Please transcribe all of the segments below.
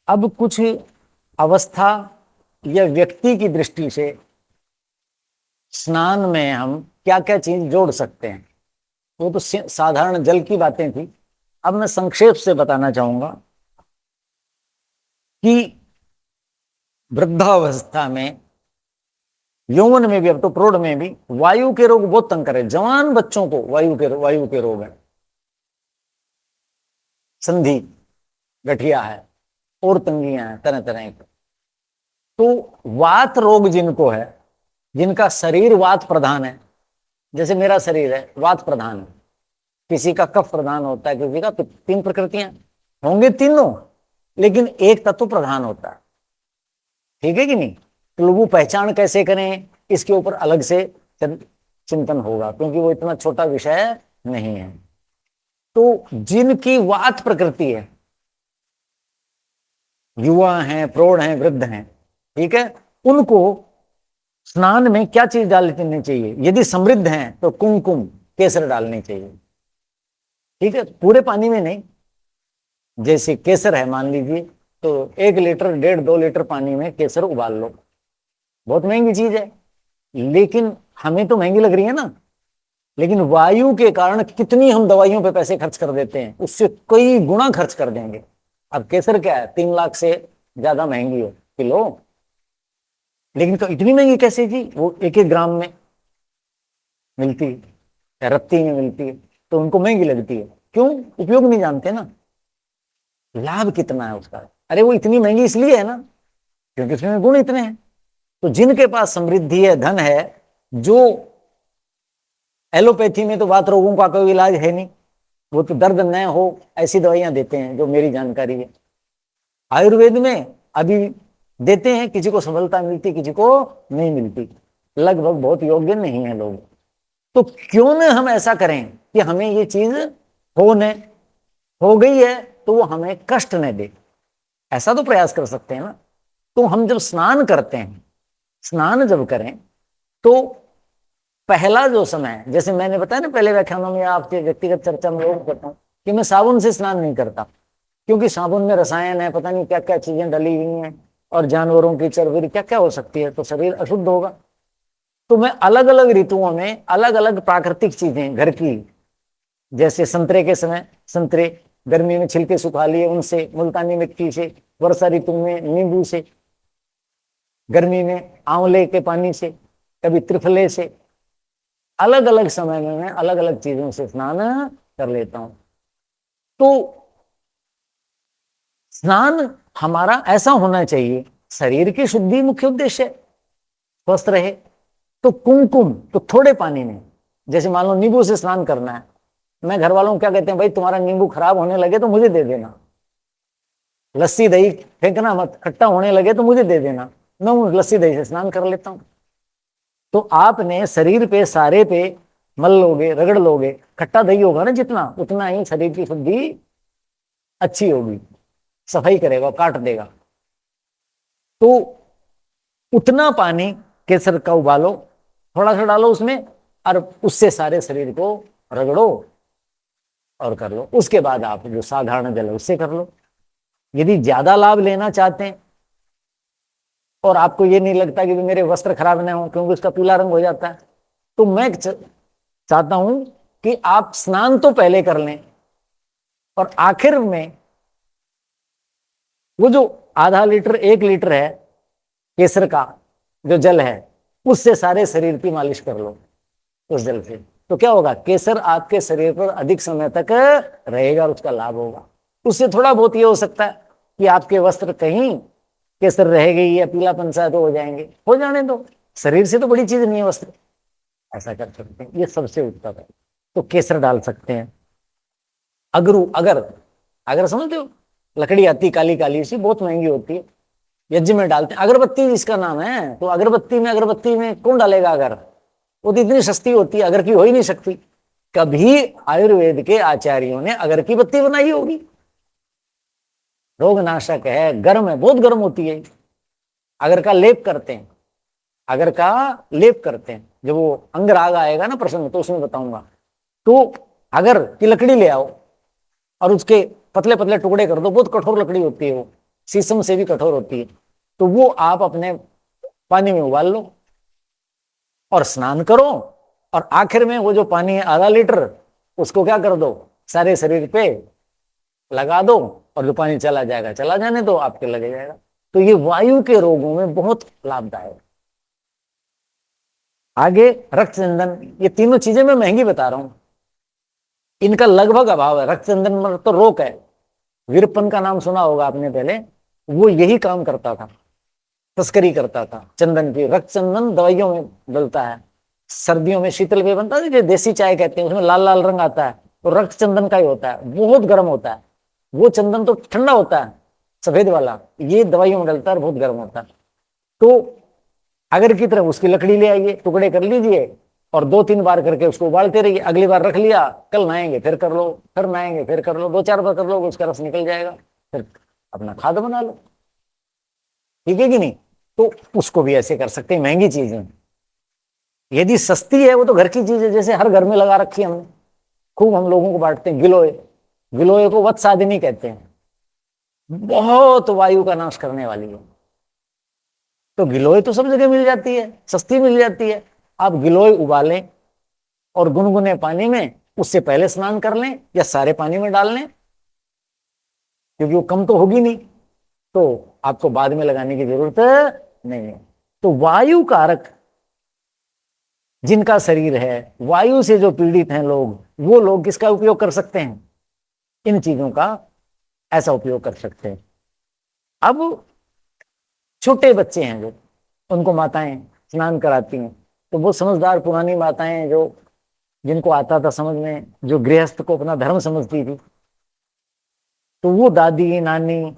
अब कुछ अवस्था या व्यक्ति की दृष्टि से स्नान में हम क्या क्या चीज जोड़ सकते हैं, वो तो साधारण जल की बातें थी। अब मैं संक्षेप से बताना चाहूंगा कि वृद्धावस्था में, यौवन में भी, अब तो प्रौढ़ में भी वायु के रोग बहुत तंग करे। जवान बच्चों को वायु के रोग है, संधि, गठिया है और तंगियां हैं तरह तरह की। तो वात रोग जिनको है, जिनका शरीर वात प्रधान है, जैसे मेरा शरीर है वात प्रधान है, किसी का कफ प्रधान होता है, किसी का तीन प्रकृतियां होंगे तीनों, लेकिन एक तत्व प्रधान होता है। ठीक है कि नहीं? तो लोग पहचान कैसे करें, इसके ऊपर अलग से चिंतन होगा, क्योंकि वो इतना छोटा विषय नहीं है। तो जिनकी वात प्रकृति है, युवा हैं, प्रौढ़ हैं, वृद्ध हैं, ठीक है, उनको स्नान में क्या चीज डालनी चाहिए? यदि समृद्ध हैं तो कुमकुम, केसर डालनी चाहिए। ठीक है, पूरे पानी में नहीं। जैसे केसर है मान लीजिए, तो 1 लीटर 1.5-2 लीटर पानी में केसर उबाल लो। बहुत महंगी चीज है, लेकिन हमें तो महंगी लग रही है ना, लेकिन वायु के कारण कितनी हम दवाइयों पे पैसे खर्च कर देते हैं, उससे कई गुना खर्च कर देंगे। अब केसर क्या है, 3 लाख से ज्यादा महंगी है किलो, लेकिन तो इतनी महंगी कैसे जी? वो 1-1 ग्राम में मिलती है, रत्ती में मिलती है, तो उनको महंगी लगती है। क्यों? उपयोग नहीं जानते ना, लाभ कितना है उसका। अरे वो इतनी महंगी इसलिए है ना, क्योंकि उसमें गुण इतने हैं। तो जिनके पास समृद्धि है, धन है, जो एलोपैथी में तो बात रोगों का कोई इलाज है नहीं, वो तो दर्द न हो ऐसी दवाइयां देते हैं, जो मेरी जानकारी है। आयुर्वेद में अभी देते हैं, किसी को सफलता मिलती, किसी को नहीं मिलती, लगभग बहुत योग्य नहीं है लोग। तो क्यों न हम ऐसा करें कि हमें ये चीज हो गई है तो वो हमें कष्ट न दे, ऐसा तो प्रयास कर सकते हैं ना। तो हम जब स्नान करते हैं, स्नान जब करें तो पहला जो समय, जैसे मैंने बताया ना पहले व्याख्यानों में, आपके व्यक्तिगत चर्चा में लोग करता हूं कि मैं साबुन से स्नान नहीं करता, क्योंकि साबुन में रसायन है, पता नहीं क्या क्या चीजें डली हुई हैं, और जानवरों की चर्बी क्या क्या हो सकती है, तो शरीर अशुद्ध होगा। तो मैं अलग अलग ऋतुओं में अलग अलग प्राकृतिक चीजें घर की, जैसे संतरे के समय संतरे गर्मी में छिलके सुखा लिए, उनसे, मुल्तानी मिट्टी से, वर्षा ऋतु में नींबू से, गर्मी में आंवले के पानी से, कभी त्रिफले से, अलग अलग समय में मैं अलग अलग चीजों से स्नान कर लेता हूं। तो स्नान हमारा ऐसा होना चाहिए, शरीर की शुद्धि मुख्य उद्देश्य, स्वस्थ रहे। तो कुमकुम तो थोड़े पानी में, जैसे मान लो नींबू से स्नान करना है, मैं घर वालों को क्या कहते हैं, भाई तुम्हारा नींबू खराब होने लगे तो मुझे दे देना, लस्सी दही फेंकना मत, खट्टा होने लगे तो मुझे दे देना, मैं लस्सी दही से स्नान कर लेता हूं। तो आपने शरीर पे सारे पे मल लोगे, रगड़ लोगे, खट्टा दही होगा ना जितना, उतना ही शरीर की शुद्धि अच्छी होगी, सफाई करेगा, काट देगा। तो उतना पानी केसर का उबालो, थोड़ा सा डालो उसमें, और उससे सारे शरीर को रगड़ो और कर लो। उसके बाद आप जो साधारण जल है उससे कर लो। यदि ज्यादा लाभ लेना चाहते हैं और आपको ये नहीं लगता कि मेरे वस्त्र खराब ना हो, क्योंकि उसका पीला रंग हो जाता है, तो मैं चाहता हूं कि आप स्नान तो पहले कर लें, और आखिर में वो जो आधा लीटर 1 लीटर है केसर का जो जल है, उससे सारे शरीर की मालिश कर लो उस जल से। तो क्या होगा, केसर आपके शरीर पर अधिक समय तक रहेगा और उसका लाभ होगा। उससे थोड़ा बहुत ये हो सकता है कि आपके वस्त्र कहीं केसर रह गई या पीलापन सा तो हो जाएंगे, हो जाने दो, शरीर से तो बड़ी चीज नहीं है वस्त्र, ऐसा कर सकते हैं, ये सबसे उत्तम है। तो केसर डाल सकते हैं। अगरू, अगर अगर समझते हो, लकड़ी आती काली काली सी, बहुत महंगी होती है, यज्ञ में डालते हैं। अगरबत्ती जिसका नाम है, तो अगरबत्ती में कौन डालेगा अगर, वो तो इतनी सस्ती होती है, अगर की हो ही नहीं सकती। कभी आयुर्वेद के आचार्यों ने अगर की बत्ती बनाई होगी? रोगनाशक है, गर्म है, बहुत गर्म होती है। अगर का लेप करते हैं, अगर का लेप करते हैं, जब वो अंगराग आएगा ना प्रसंग, तो उसमें बताऊंगा। तो अगर की लकड़ी ले आओ और उसके पतले पतले टुकड़े कर दो, बहुत कठोर लकड़ी होती है वो, शीशम से भी कठोर होती है, तो वो आप अपने पानी में उबाल लो और स्नान करो, और आखिर में वो जो पानी है आधा लीटर, उसको क्या कर दो, सारे शरीर पे लगा दो, और जो पानी चला जाएगा चला जाने दो, आपके लगे जाएगा। तो ये वायु के रोगों में बहुत लाभदायक। आगे रक्त चंदन, ये तीनों चीजें मैं महंगी बता रहा हूं, इनका लगभग अभाव है। रक्त चंदन में तो रोक है। वीरप्पन का नाम सुना होगा आपने पहले, वो यही काम करता था, तस्करी करता था चंदन की। रक्त चंदन दवाइयों में डलता है, सर्दियों में शीतल पेय बनता है, जो देसी चाय कहते हैं, उसमें लाल लाल रंग आता है, तो रक्त चंदन का ही होता है, बहुत गर्म होता है। वो चंदन तो ठंडा होता है सफेद वाला, ये दवाइयों में डलता है, बहुत गर्म होता है। तो अगर की तरफ उसकी लकड़ी ले आइए, टुकड़े कर लीजिए, और 2-3 बार करके उसको उबालते रहिए। अगली बार रख लिया, कल नहाएंगे फिर कर लो, फिर नहाएंगे फिर कर लो, 2-4 बार कर लो, उसका रस निकल जाएगा, फिर अपना खाद बना लो। ठीक है कि नहीं? तो उसको भी ऐसे कर सकते हैं। महंगी चीज है, यदि सस्ती है वो तो घर की चीज है, जैसे हर घर में लगा रखी है हमने, खूब हम लोगों को बांटते हैं। गिलोय, गिलोय को वत्सादिनी कहते हैं, बहुत वायु का नाश करने वाली है। तो गिलोय तो सब जगह मिल जाती है, सस्ती मिल जाती है। आप गिलोय उबालें और गुनगुने पानी में उससे पहले स्नान कर लें, या सारे पानी में डाल लें, क्योंकि वो कम तो होगी नहीं, तो आपको बाद में लगाने की जरूरत नहीं है। तो वायु कारक जिनका शरीर है, वायु से जो पीड़ित हैं लोग, वो लोग किसका उपयोग कर सकते हैं? इन चीजों का ऐसा उपयोग कर सकते हैं। अब छोटे बच्चे हैं जो, उनको माताएं स्नान कराती हैं, तो वो समझदार पुरानी माताएं जो, जिनको आता था समझ में, जो गृहस्थ को अपना धर्म समझती थी, तो वो दादी नानी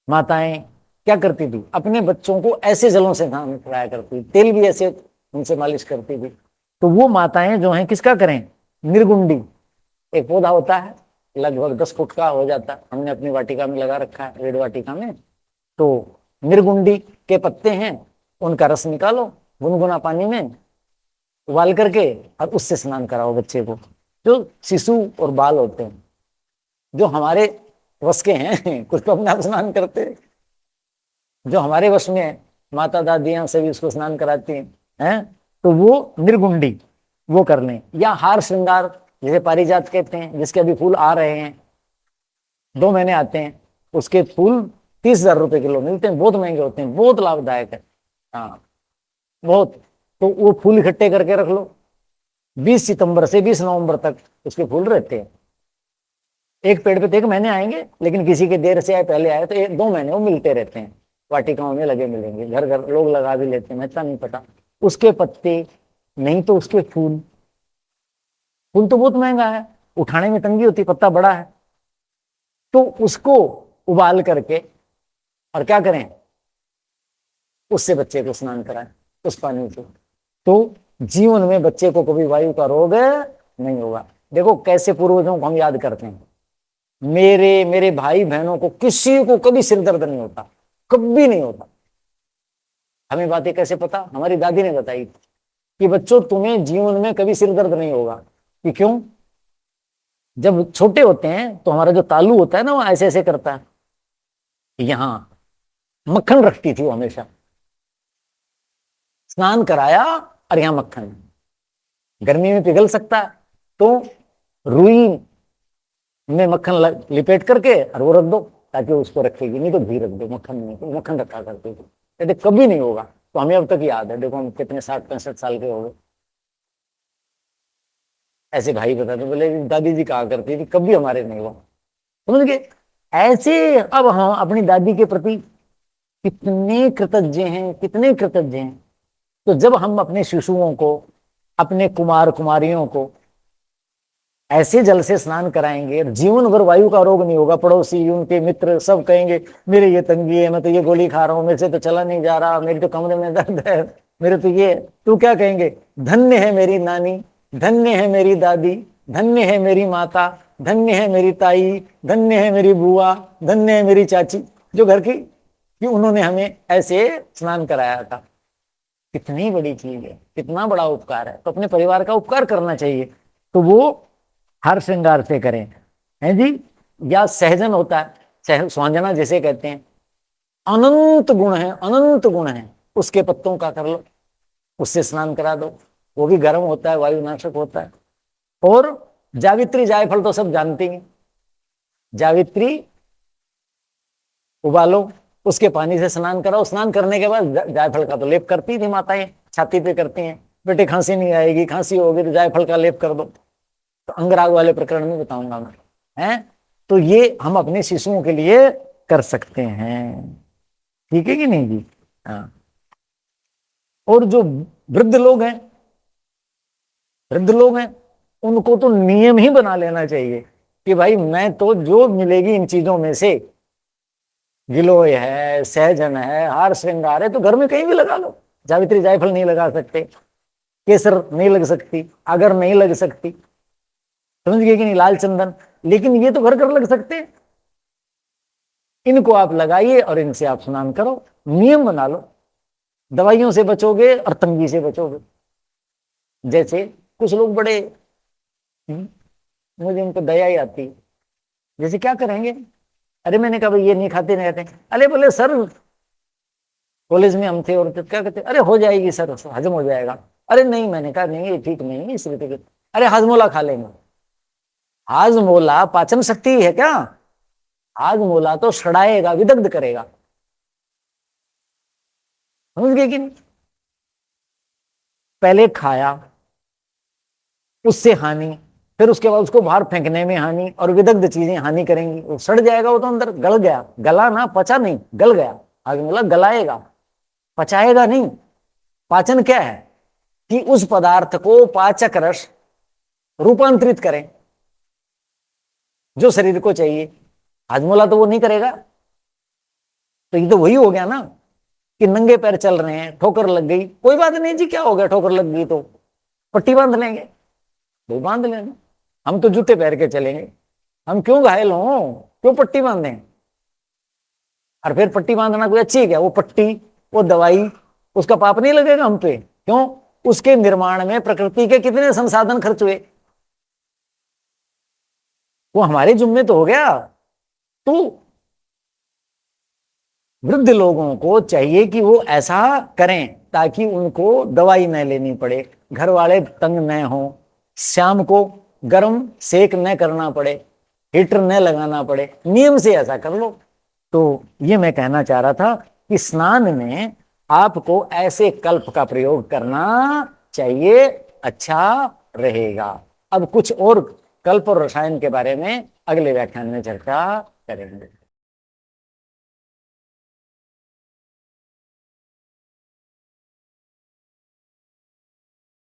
माताएं क्या करती थी, अपने बच्चों को ऐसे जलों से स्नान कराया करती, तेल भी ऐसे उनसे मालिश करती थी। तो वो माताएं जो हैं किसका करें? निर्गुंडी एक पौधा होता है, लगभग 10 फुट का हो जाता है, हमने अपनी वाटिका में लगा रखा है, रेड वाटिका में। तो निर्गुंडी के पत्ते हैं, उनका रस निकालो, गुनगुना पानी में उबाल करके, और उससे स्नान कराओ बच्चे को। जो शिशु और बाल होते हैं, जो हमारे वश के हैं, कुछ तो अपने आप स्नान करते हैं, जो हमारे वश में है, माता दादियां सभी उसको स्नान कराती हैं, तो वो निर्गुंडी वो कर लें। या हार श्रृंगार, जैसे पारिजात कहते हैं, जिसके अभी फूल आ रहे हैं, 2 महीने आते हैं, उसके फूल 30,000 रुपए किलो मिलते हैं, बहुत महंगे होते हैं, बहुत लाभदायक है। हाँ बहुत। तो वो फूल इकट्ठे करके रख लो, 20 सितंबर से 20 नवंबर तक उसके फूल रहते हैं। एक पेड़ पे 1 महीने आएंगे, लेकिन किसी के देर से आए पहले आए तो 2 महीने वो मिलते रहते हैं, वाटिकाओं में लगे मिलेंगे, घर घर लोग लगा भी लेते हैं, मैं इतना नहीं पता। उसके पत्ते नहीं तो उसके फूल, फूल तो बहुत महंगा है, उठाने में तंगी होती, पत्ता बड़ा है, तो उसको उबाल करके और क्या करें, उससे बच्चे को स्नान कराएं उस पानी से, तो जीवन में बच्चे को कभी वायु का रोग नहीं होगा। देखो कैसे पूर्वजों को हम याद करते हैं, मेरे भाई बहनों को किसी को कभी सिर दर्द नहीं होता, कभी नहीं होता। हमें बातें कैसे पता? हमारी दादी ने बताई कि बच्चों तुम्हें जीवन में कभी सिर दर्द नहीं होगा। कि क्यों? जब छोटे होते हैं तो हमारा जो तालू होता है ना, वो ऐसे ऐसे करता है, यहां मक्खन रखती थी वो हमेशा, स्नान कराया और यहां मक्खन, गर्मी में पिघल सकता है, तो रुई में मक्खन लिपेट करके और वो रख दो, ताकि उसको रखेगी, नहीं तो घी रख दो, मक्खन नहीं, तो मक्खन रखा करते थे, कहते कभी नहीं होगा। तो हमें अब तक याद है, देखो हम कितने 60-65 साल के हो गए। ऐसे भाई बताते, बोले दादी जी कहा करती थी, कभी हमारे नहीं हुआ। समझ गए? ऐसे अब हम अपनी दादी के प्रति कितने कृतज्ञ हैं, कितने कृतज्ञ हैं। तो जब हम अपने शिशुओं को, अपने कुमार कुमारियों को ऐसे जल से स्नान कराएंगे, जीवन भर वायु का रोग नहीं होगा। पड़ोसी, उनके मित्र सब कहेंगे मेरे ये तंगी है, मैं तो ये गोली खा रहा हूं, मेरे से तो चला नहीं जा रहा, मेरे तो कमरे में दर्द है, मेरे तो ये। तू क्या कहेंगे? धन्य है मेरी नानी, धन्य है मेरी दादी, धन्य है मेरी माता, धन्य है मेरी ताई, धन्य है मेरी बुआ, धन्य है मेरी चाची, जो घर की, कि उन्होंने हमें ऐसे स्नान कराया था। कितनी बड़ी चीज है, कितना बड़ा उपकार है। तो अपने परिवार का उपकार करना चाहिए, तो वो हर श्रृंगार से करें, हैं जी। या सहजन होता है, स्वांजना जिसे कहते हैं, अनंत गुण है, अनंत गुण है। उसके पत्तों का कर लो, उससे स्नान करा दो, वो भी गर्म होता है, वायुनाशक होता है। और जावित्री जायफल तो सब जानती हैं, जावित्री उबालो, उसके पानी से स्नान कराओ, स्नान करने के बाद जायफल का तो लेप करती थी माताएं, छाती पे करती हैं, बेटे खांसी नहीं आएगी, खांसी होगी तो जायफल का लेप कर दो। तो अंगराग वाले प्रकरण में बताऊंगा मैं, हैं। तो ये हम अपने शिशुओं के लिए कर सकते हैं, ठीक है कि नहीं जी। हाँ। और जो वृद्ध लोग हैं, वृद्ध लोग हैं, उनको तो नियम ही बना लेना चाहिए कि भाई मैं तो जो मिलेगी इन चीजों में से, गिलोय है, सहजन है, हार श्रृंगार है, तो घर में कहीं भी लगा लो। जावित्री जायफल नहीं लगा सकते, केसर नहीं लग सकती, अगर नहीं लग सकती, समझ गए कि नहीं, लाल चंदन, लेकिन ये तो घर घर लग सकते हैं। इनको आप लगाइए और इनसे आप स्नान करो, नियम बना लो, दवाइयों से बचोगे और तंगी से बचोगे। जैसे कुछ लोग बड़े, मुझे उनको दया ही आती है, जैसे क्या करेंगे, अरे मैंने कहा भाई ये नहीं खाते नहीं खाते, अरे बोले सर कॉलेज में हम थे और क्या कहते, अरे हो जाएगी सर, हजम हो जाएगा। अरे नहीं, मैंने कहा नहीं ये ठीक नहीं है, इस रीति, अरे हाजमोला खा लेंगे। हाजमोला पाचन शक्ति है क्या? हाजमोला तो सड़ाएगा, विदग्ध करेगा, समझ गए कि नहीं। पहले खाया, उससे हानि, फिर उसके बाद उसको बाहर फेंकने में हानि, और विदग्ध चीजें हानि करेंगी, वो सड़ जाएगा, वो तो अंदर गल गया, गला ना, पचा नहीं, गल गया। हाजमोला गलाएगा, पचाएगा नहीं। पाचन क्या है कि उस पदार्थ को पाचक रस रूपांतरित करें जो शरीर को चाहिए। हाजमोला तो वो नहीं करेगा। तो ये तो वही हो गया ना कि नंगे पैर चल रहे हैं, ठोकर लग गई, कोई बात नहीं जी, क्या हो गया, ठोकर लग गई तो पट्टी बांध लेंगे, वो बांध लेना, हम तो जूते पहन के चलेंगे, हम क्यों घायल हो, क्यों पट्टी बांधे। और फिर पट्टी बांधना कोई अच्छी है क्या? वो पट्टी, वो दवाई, उसका पाप नहीं लगेगा हम पे? क्यों? उसके निर्माण में प्रकृति के कितने संसाधन खर्च हुए, वो हमारे जुम्मे तो हो गया। तो वृद्ध लोगों को चाहिए कि वो ऐसा करें ताकि उनको दवाई न लेनी पड़े, घर वाले तंग न हो, शाम को गर्म सेक न करना पड़े, हीटर न लगाना पड़े, नियम से ऐसा कर लो। तो ये मैं कहना चाह रहा था कि स्नान में आपको ऐसे कल्प का प्रयोग करना चाहिए, अच्छा रहेगा। अब कुछ और कल्प और रसायन के बारे में अगले व्याख्यान में चर्चा करेंगे।